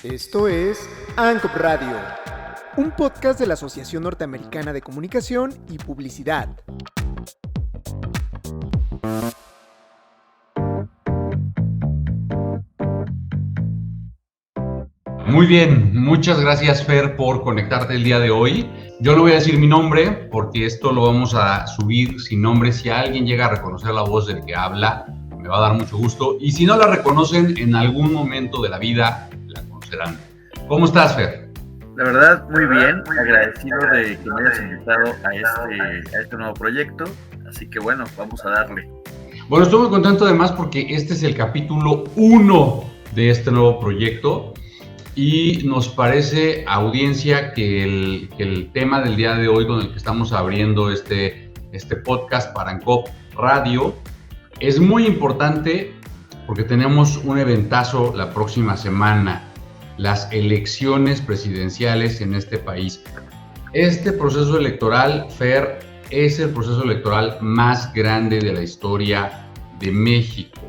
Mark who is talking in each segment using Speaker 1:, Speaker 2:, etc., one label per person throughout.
Speaker 1: Esto es ANCOP Radio, un podcast de la Asociación Norteamericana de Comunicación y Publicidad.
Speaker 2: Muy bien, muchas gracias Fer por conectarte el día de hoy. Yo no voy a decir mi nombre porque esto lo vamos a subir sin nombre. Si alguien llega a reconocer la voz del que habla, me va a dar mucho gusto. Y si no la reconocen, en algún momento de la vida la conocerán. ¿Cómo estás, Fer?
Speaker 3: La verdad, muy bien, agradecido de que me hayas invitado a este nuevo proyecto. Así que bueno, vamos a darle.
Speaker 2: Bueno, estoy muy contento además porque este es el capítulo 1 de este nuevo proyecto. Y nos parece, audiencia, que el tema del día de hoy con el que estamos abriendo este podcast para ANCOP Radio es muy importante porque tenemos un eventazo la próxima semana, las elecciones presidenciales en este país. Este proceso electoral, Fer, es el proceso electoral más grande de la historia de México.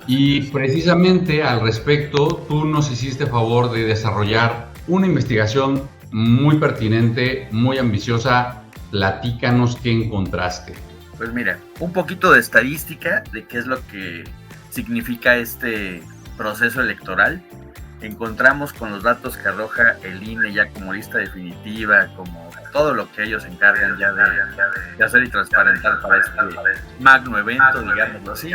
Speaker 2: Y precisamente al respecto, tú nos hiciste favor de desarrollar una investigación muy pertinente, muy ambiciosa. Platícanos qué encontraste.
Speaker 3: Pues mira, un poquito de estadística de qué es lo que significa este proceso electoral. Encontramos con los datos que arroja el INE ya como lista definitiva, como todo lo que ellos se encargan ya de hacer y transparentar para este magno evento, digámoslo así.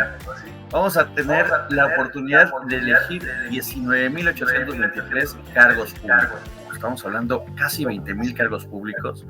Speaker 3: Vamos a tener la oportunidad de elegir 19.823 cargos públicos. Estamos hablando casi 20,000 cargos públicos.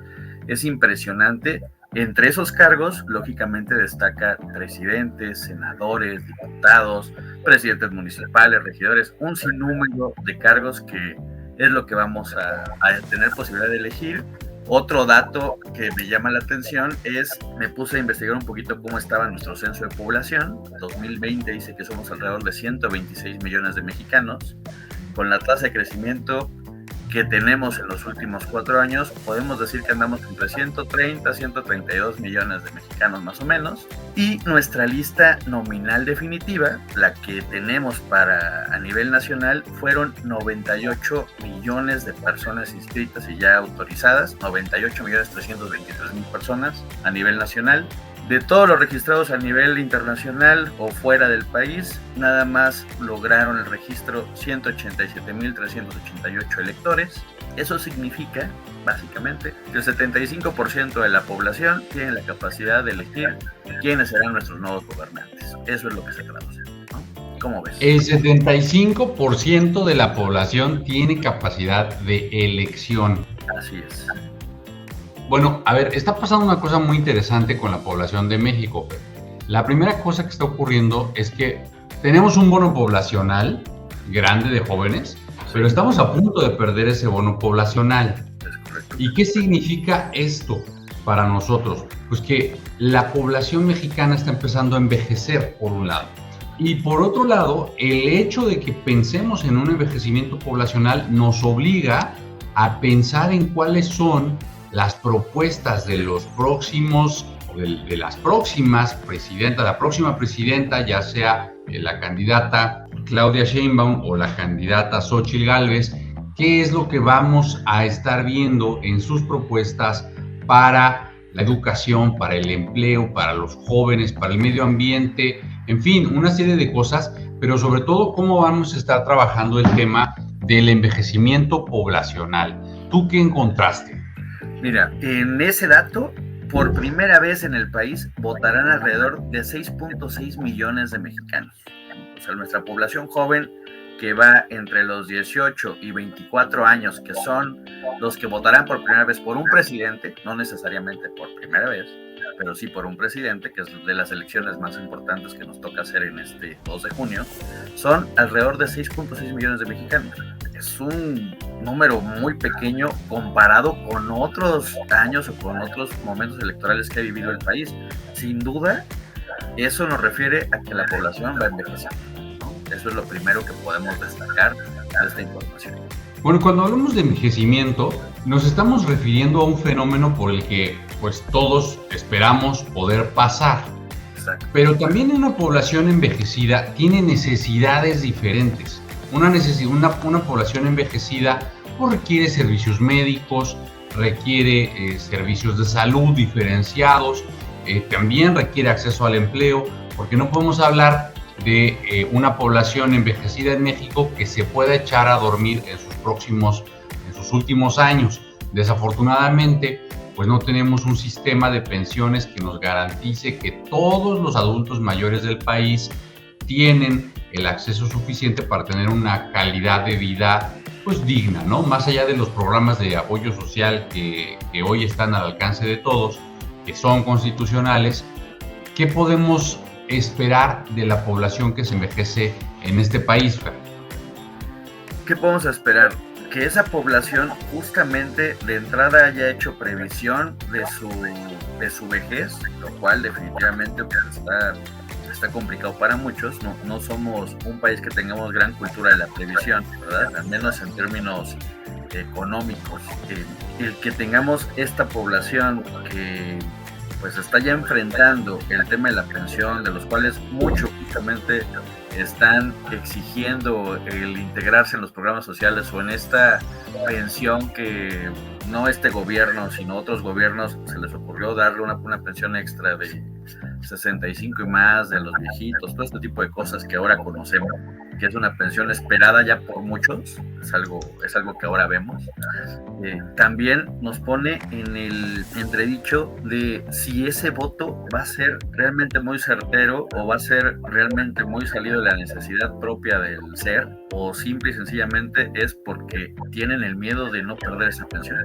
Speaker 3: Es impresionante. Entre esos cargos, lógicamente, destaca presidentes, senadores, diputados, presidentes municipales, regidores, un sinnúmero de cargos que es lo que vamos a tener posibilidad de elegir. Otro dato que me llama la atención es, me puse a investigar un poquito cómo estaba nuestro censo de población. 2020 dice que somos alrededor de 126 millones de mexicanos. Con la tasa de crecimiento que tenemos en los últimos 4 años, podemos decir que andamos entre 130 a 132 millones de mexicanos más o menos. Y nuestra lista nominal definitiva, la que tenemos a nivel nacional, fueron 98 millones de personas inscritas y ya autorizadas, 98.323.000 personas a nivel nacional. De todos los registrados a nivel internacional o fuera del país, nada más lograron el registro 187.388 electores. Eso significa, básicamente, que el 75% de la población tiene la capacidad de elegir quiénes serán nuestros nuevos gobernantes. Eso es lo que se traduce, ¿no? ¿Cómo ves?
Speaker 2: El 75% de la población tiene capacidad de elección.
Speaker 3: Así es.
Speaker 2: Bueno, a ver, está pasando una cosa muy interesante con la población de México. La primera cosa que está ocurriendo es que tenemos un bono poblacional grande de jóvenes, pero estamos a punto de perder ese bono poblacional.
Speaker 3: Es correcto.
Speaker 2: ¿Y qué significa esto para nosotros? Pues que la población mexicana está empezando a envejecer, por un lado. Y por otro lado, el hecho de que pensemos en un envejecimiento poblacional nos obliga a pensar en cuáles son las propuestas de los próximos, de las próximas presidentas, la próxima presidenta, ya sea la candidata Claudia Sheinbaum o la candidata Xóchitl Gálvez, qué es lo que vamos a estar viendo en sus propuestas para la educación, para el empleo, para los jóvenes, para el medio ambiente, en fin, una serie de cosas, pero sobre todo cómo vamos a estar trabajando el tema del envejecimiento poblacional. ¿Tú qué encontraste?
Speaker 3: Mira, en ese dato, por primera vez en el país, votarán alrededor de 6.6 millones de mexicanos. O sea, nuestra población joven, que va entre los 18 y 24 años, que son los que votarán por primera vez por un presidente, no necesariamente por primera vez, pero sí por un presidente, que es de las elecciones más importantes que nos toca hacer en este 2 de junio, son alrededor de 6.6 millones de mexicanos. Es un número muy pequeño comparado con otros años o con otros momentos electorales que ha vivido el país. Sin duda, eso nos refiere a que la población va envejeciendo, ¿no? Eso es lo primero que podemos destacar de esta información.
Speaker 2: Bueno, cuando hablamos de envejecimiento, nos estamos refiriendo a un fenómeno por el que pues todos esperamos poder pasar.
Speaker 3: Exacto.
Speaker 2: Pero también una población envejecida tiene necesidades diferentes. una población envejecida pues requiere servicios médicos, requiere servicios de salud diferenciados, también requiere acceso al empleo, porque no podemos hablar de una población envejecida en México que se pueda echar a dormir en sus últimos años. Desafortunadamente, pues no tenemos un sistema de pensiones que nos garantice que todos los adultos mayores del país tienen el acceso suficiente para tener una calidad de vida pues digna, ¿no? Más allá de los programas de apoyo social que hoy están al alcance de todos, que son constitucionales, ¿qué podemos esperar de la población que se envejece en este país, Fer?
Speaker 3: ¿Qué podemos esperar? Que esa población justamente de entrada haya hecho previsión de su vejez, lo cual definitivamente pues, está complicado para muchos. No somos un país que tengamos gran cultura de la previsión, ¿verdad? Al menos en términos económicos. El que tengamos esta población que pues está ya enfrentando el tema de la pensión, de los cuales muchos justamente están exigiendo el integrarse en los programas sociales o en esta pensión que no este gobierno, sino otros gobiernos se les ocurrió darle una pensión extra de 65 y más, de los viejitos, todo este tipo de cosas que ahora conocemos, que es una pensión esperada ya por muchos, es algo que ahora vemos. También nos pone en el entredicho de si ese voto va a ser realmente muy certero o va a ser realmente muy salido de la necesidad propia del ser, o simple y sencillamente es porque tienen el miedo de no perder esa pensión.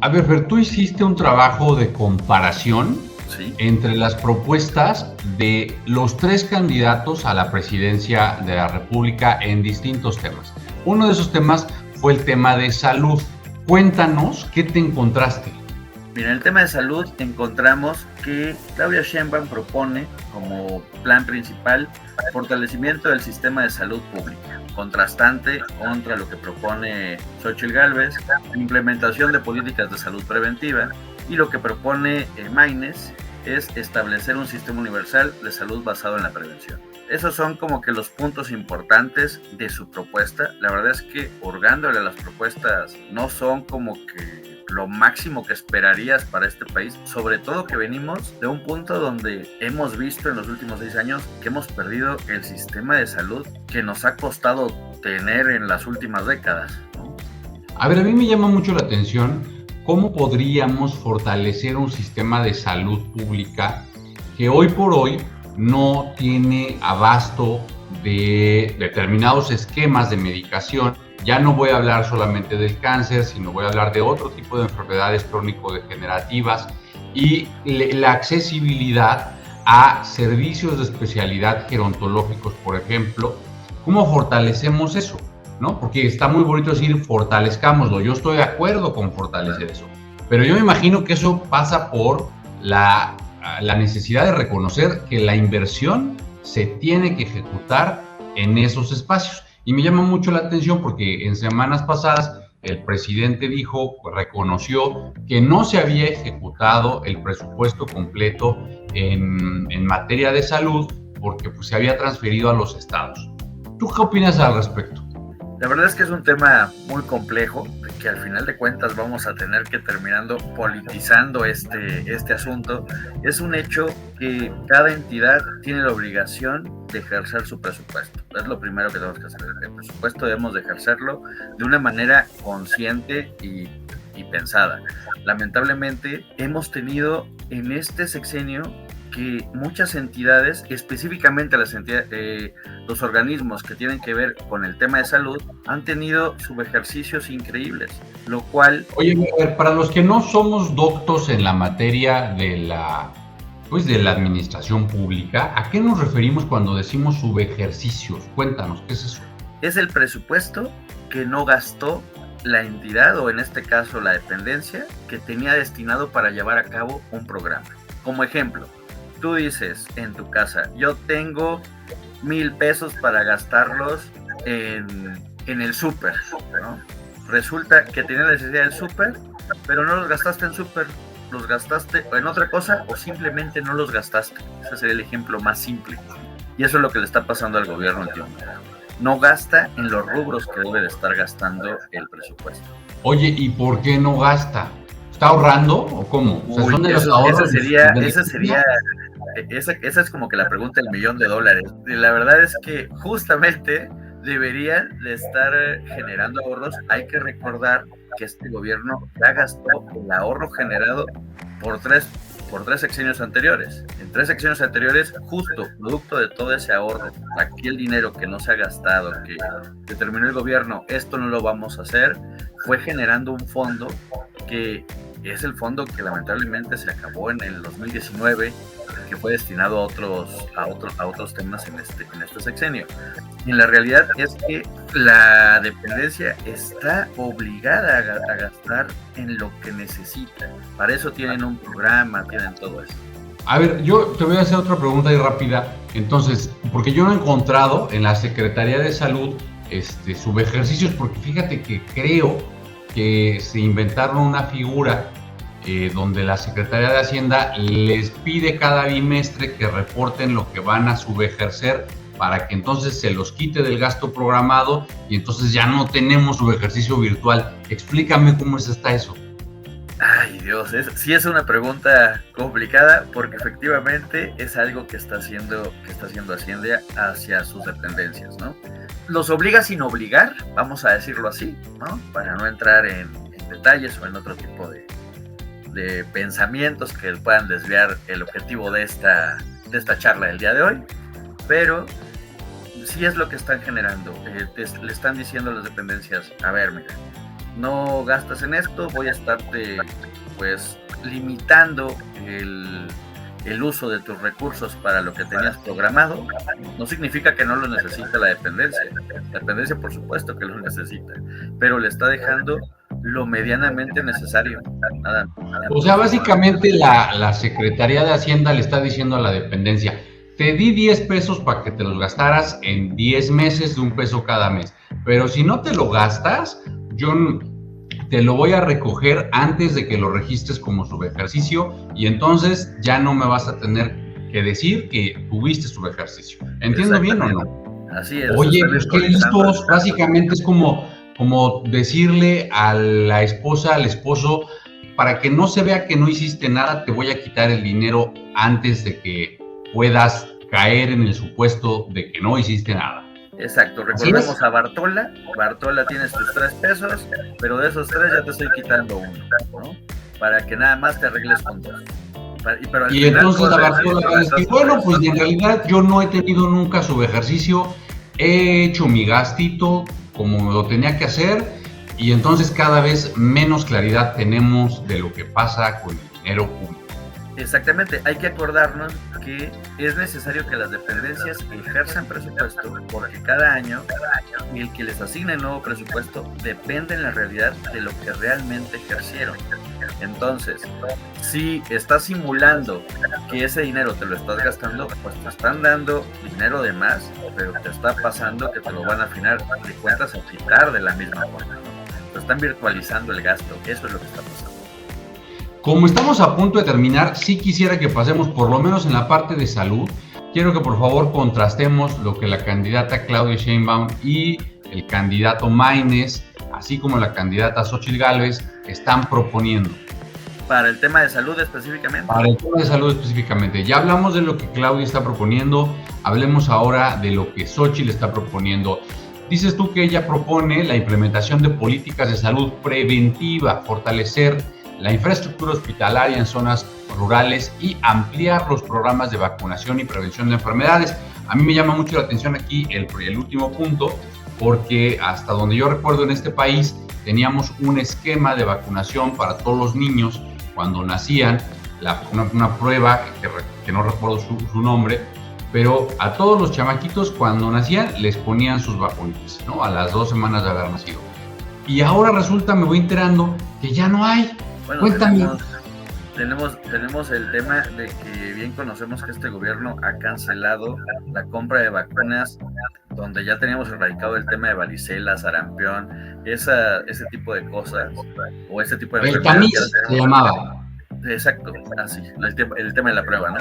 Speaker 2: A ver, Fer, tú hiciste un trabajo de comparación, ¿sí?, entre las propuestas de los 3 candidatos a la presidencia de la República en distintos temas. Uno de esos temas fue el tema de salud. Cuéntanos, ¿qué te encontraste?
Speaker 3: Mira, en el tema de salud encontramos que Claudia Sheinbaum propone como plan principal fortalecimiento del sistema de salud pública, contrastante contra lo que propone Xóchitl Gálvez, implementación de políticas de salud preventiva, y lo que propone Maínez es establecer un sistema universal de salud basado en la prevención. Esos son como que los puntos importantes de su propuesta. La verdad es que hurgándole a las propuestas no son como que lo máximo que esperarías para este país, sobre todo que venimos de un punto donde hemos visto en los últimos 6 años que hemos perdido el sistema de salud que nos ha costado tener en las últimas décadas, ¿no?
Speaker 2: A ver, a mí me llama mucho la atención cómo podríamos fortalecer un sistema de salud pública que hoy por hoy no tiene abasto de determinados esquemas de medicación. Ya no voy a hablar solamente del cáncer, sino voy a hablar de otro tipo de enfermedades crónico-degenerativas y la accesibilidad a servicios de especialidad gerontológicos, por ejemplo. ¿Cómo fortalecemos eso? ¿No? Porque está muy bonito decir fortalezcámoslo. Yo estoy de acuerdo con fortalecer eso, pero yo me imagino que eso pasa por la necesidad de reconocer que la inversión se tiene que ejecutar en esos espacios. Y me llama mucho la atención porque en semanas pasadas el presidente reconoció que no se había ejecutado el presupuesto completo en materia de salud porque pues, se había transferido a los estados. ¿Tú qué opinas al respecto?
Speaker 3: La verdad es que es un tema muy complejo, que al final de cuentas vamos a tener que terminando politizando este asunto. Es un hecho que cada entidad tiene la obligación de ejercer su presupuesto. Es lo primero que tenemos que hacer. El presupuesto debemos de ejercerlo de una manera consciente y pensada. Lamentablemente hemos tenido en este sexenio que muchas entidades, específicamente los organismos que tienen que ver con el tema de salud, han tenido subejercicios increíbles, lo cual...
Speaker 2: Oye, a ver, para los que no somos doctos en la materia de la administración pública, ¿a qué nos referimos cuando decimos subejercicios? Cuéntanos, ¿qué es eso?
Speaker 3: Es el presupuesto que no gastó la entidad, o en este caso la dependencia, que tenía destinado para llevar a cabo un programa. Como ejemplo, tú dices en tu casa, yo tengo 1,000 pesos para gastarlos en el súper, ¿no? Resulta que tenías necesidad del súper, pero no los gastaste en súper, los gastaste en otra cosa o simplemente no los gastaste. Ese sería el ejemplo más simple. Y eso es lo que le está pasando al gobierno últimamente. no gasta en los rubros que debe de estar gastando el presupuesto.
Speaker 2: Oye, ¿y por qué no gasta? ¿Está ahorrando o cómo? O sea,
Speaker 3: Uy,
Speaker 2: son de los ahorros.
Speaker 3: Esa es como que la pregunta del $1,000,000. Y la verdad es que justamente deberían de estar generando ahorros. Hay que recordar que este gobierno ya gastó el ahorro generado por tres sexenios anteriores. En 3 sexenios anteriores, justo producto de todo ese ahorro, aquel dinero que no se ha gastado, que determinó el gobierno, esto no lo vamos a hacer, fue generando un fondo que es el fondo que lamentablemente se acabó en el 2019, que fue destinado a otros temas en este sexenio. Y la realidad es que la dependencia está obligada a gastar en lo que necesita. Para eso tienen un programa, tienen todo eso.
Speaker 2: A ver, yo te voy a hacer otra pregunta ahí rápida. Entonces, porque yo no he encontrado en la Secretaría de Salud subejercicios, porque fíjate que creo que se inventaron una figura donde la Secretaría de Hacienda les pide cada bimestre que reporten lo que van a subejercer para que entonces se los quite del gasto programado y entonces ya no tenemos subejercicio virtual. Explícame cómo está eso.
Speaker 3: Ay, Dios, sí es una pregunta complicada porque efectivamente es algo que está haciendo Hacienda hacia sus dependencias, ¿no? Los obliga sin obligar, vamos a decirlo así, ¿no? Para no entrar en detalles o en otro tipo de pensamientos que puedan desviar el objetivo de esta charla del día de hoy, pero sí es lo que están generando. Le están diciendo a las dependencias, a ver, mira, no gastas en esto, voy a estarte pues limitando el uso de tus recursos para lo que tenías programado. No significa que no lo necesita la dependencia. La dependencia por supuesto que lo necesita, pero le está dejando lo medianamente necesario. Nada.
Speaker 2: O sea, básicamente la Secretaría de Hacienda le está diciendo a la dependencia, te di 10 pesos para que te los gastaras en 10 meses de $1 cada mes, pero si no te lo gastas, yo te lo voy a recoger antes de que lo registres como subejercicio y entonces ya no me vas a tener que decir que tuviste subejercicio. ¿Entiendo bien o no?
Speaker 3: Así es.
Speaker 2: Oye, pues qué listos. Básicamente es como decirle a la esposa, al esposo, para que no se vea que no hiciste nada, te voy a quitar el dinero antes de que puedas caer en el supuesto de que no hiciste nada.
Speaker 3: Exacto, recordemos a Bartola. Bartola tienes tus 3 pesos, pero de esos 3 ya te estoy quitando uno, ¿no? Para que nada más te arregles con 2.
Speaker 2: Y entonces la Bartola va a decir, bueno, pues en realidad yo no he tenido nunca subejercicio, he hecho mi gastito como lo tenía que hacer y entonces cada vez menos claridad tenemos de lo que pasa con el dinero público.
Speaker 3: Exactamente, hay que acordarnos que es necesario que las dependencias ejerzan presupuesto porque cada año el que les asigne el nuevo presupuesto depende en la realidad de lo que realmente ejercieron. Entonces, si estás simulando que ese dinero te lo estás gastando, pues te están dando dinero de más, pero te está pasando que te lo van a final de cuentas a quitar de la misma forma, ¿no? Te están virtualizando el gasto, eso es lo que está pasando.
Speaker 2: Como estamos a punto de terminar, sí quisiera que pasemos por lo menos en la parte de salud. Quiero que por favor contrastemos lo que la candidata Claudia Sheinbaum y el candidato Maínez, así como la candidata Xóchitl Gálvez, están proponiendo.
Speaker 3: Para el tema de salud específicamente.
Speaker 2: Para el tema de salud específicamente. Ya hablamos de lo que Claudia está proponiendo, hablemos ahora de lo que Xóchitl está proponiendo. Dices tú que ella propone la implementación de políticas de salud preventiva, fortalecer la infraestructura hospitalaria en zonas rurales y ampliar los programas de vacunación y prevención de enfermedades. A mí me llama mucho la atención aquí el último punto, porque hasta donde yo recuerdo en este país teníamos un esquema de vacunación para todos los niños cuando nacían, una prueba que no recuerdo su nombre, pero a todos los chamaquitos cuando nacían les ponían sus vacunas, ¿no? A las 2 semanas de haber nacido. Y ahora resulta, me voy enterando que ya no hay.
Speaker 3: Bueno,
Speaker 2: cuéntame.
Speaker 3: Tenemos el tema de que bien conocemos que este gobierno ha cancelado la compra de vacunas donde ya teníamos erradicado el tema de varicela, sarampión, ese tipo de cosas, o ese tipo de
Speaker 2: enfermedades. El Tamiz se llamaba.
Speaker 3: Exacto, así, el tema de la prueba, ¿no?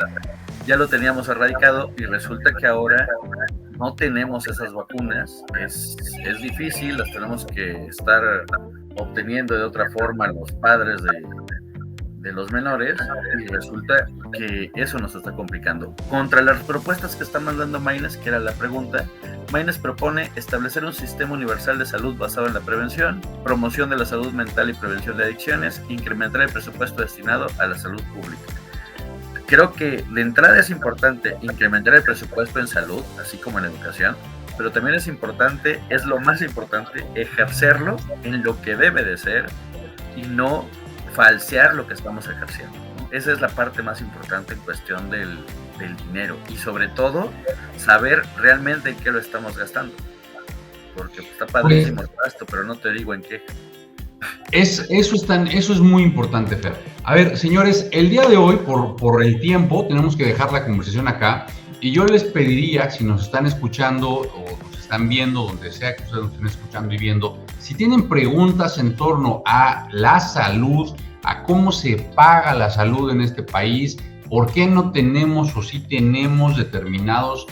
Speaker 3: Ya lo teníamos erradicado y resulta que ahora no tenemos esas vacunas, es difícil, las tenemos que estar obteniendo de otra forma los padres de los menores, y resulta que eso nos está complicando. Contra las propuestas que está mandando Maynes, que era la pregunta, Maynes propone establecer un sistema universal de salud basado en la prevención, promoción de la salud mental y prevención de adicciones, incrementar el presupuesto destinado a la salud pública. Creo que de entrada es importante incrementar el presupuesto en salud, así como en educación, pero también es importante, es lo más importante, ejercerlo en lo que debe de ser y no falsear lo que estamos ejerciendo, ¿no? Esa es la parte más importante en cuestión del dinero, y sobre todo saber realmente en qué lo estamos gastando, porque está padrísimo el gasto, pero no te digo en qué.
Speaker 2: Eso es muy importante, Fer. A ver, señores, el día de hoy, por el tiempo, tenemos que dejar la conversación acá, y yo les pediría, si nos están escuchando o nos están viendo, donde sea que ustedes nos estén escuchando y viendo, si tienen preguntas en torno a la salud, a cómo se paga la salud en este país, por qué no tenemos o sí tenemos determinados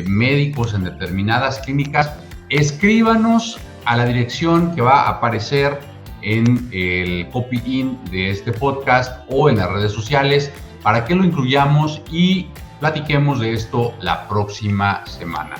Speaker 2: médicos en determinadas clínicas, escríbanos a la dirección que va a aparecer en el copy-in de este podcast o en las redes sociales para que lo incluyamos y platiquemos de esto la próxima semana.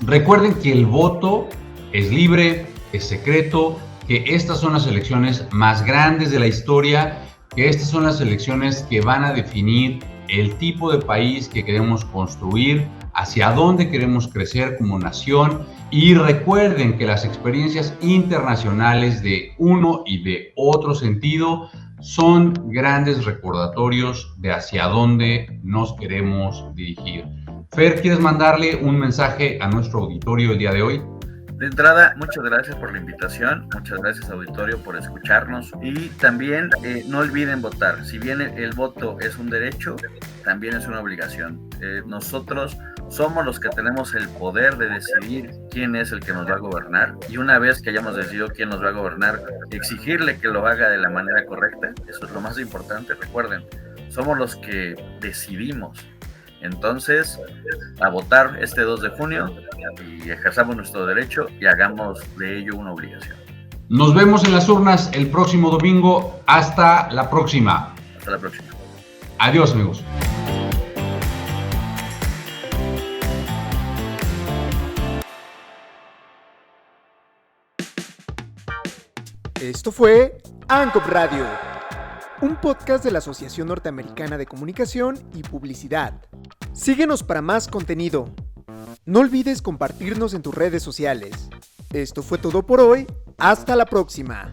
Speaker 2: Recuerden que el voto es libre, es secreto, que estas son las elecciones más grandes de la historia, que estas son las elecciones que van a definir el tipo de país que queremos construir, hacia dónde queremos crecer como nación, y recuerden que las experiencias internacionales de uno y de otro sentido son grandes recordatorios de hacia dónde nos queremos dirigir. Fer, ¿quieres mandarle un mensaje a nuestro auditorio el día de hoy?
Speaker 3: De entrada, muchas gracias por la invitación, muchas gracias auditorio por escucharnos, y también no olviden votar. Si bien el voto es un derecho, también es una obligación. Nosotros somos los que tenemos el poder de decidir quién es el que nos va a gobernar, y una vez que hayamos decidido quién nos va a gobernar, exigirle que lo haga de la manera correcta. Eso es lo más importante. Recuerden, somos los que decidimos. Entonces, a votar este 2 de junio y ejerzamos nuestro derecho y hagamos de ello una obligación.
Speaker 2: Nos vemos en las urnas el próximo domingo. Hasta la próxima.
Speaker 3: Hasta la próxima.
Speaker 2: Adiós, amigos.
Speaker 1: Esto fue ANCOP Radio, un podcast de la Asociación Norteamericana de Comunicación y Publicidad. Síguenos para más contenido. No olvides compartirnos en tus redes sociales. Esto fue todo por hoy. Hasta la próxima.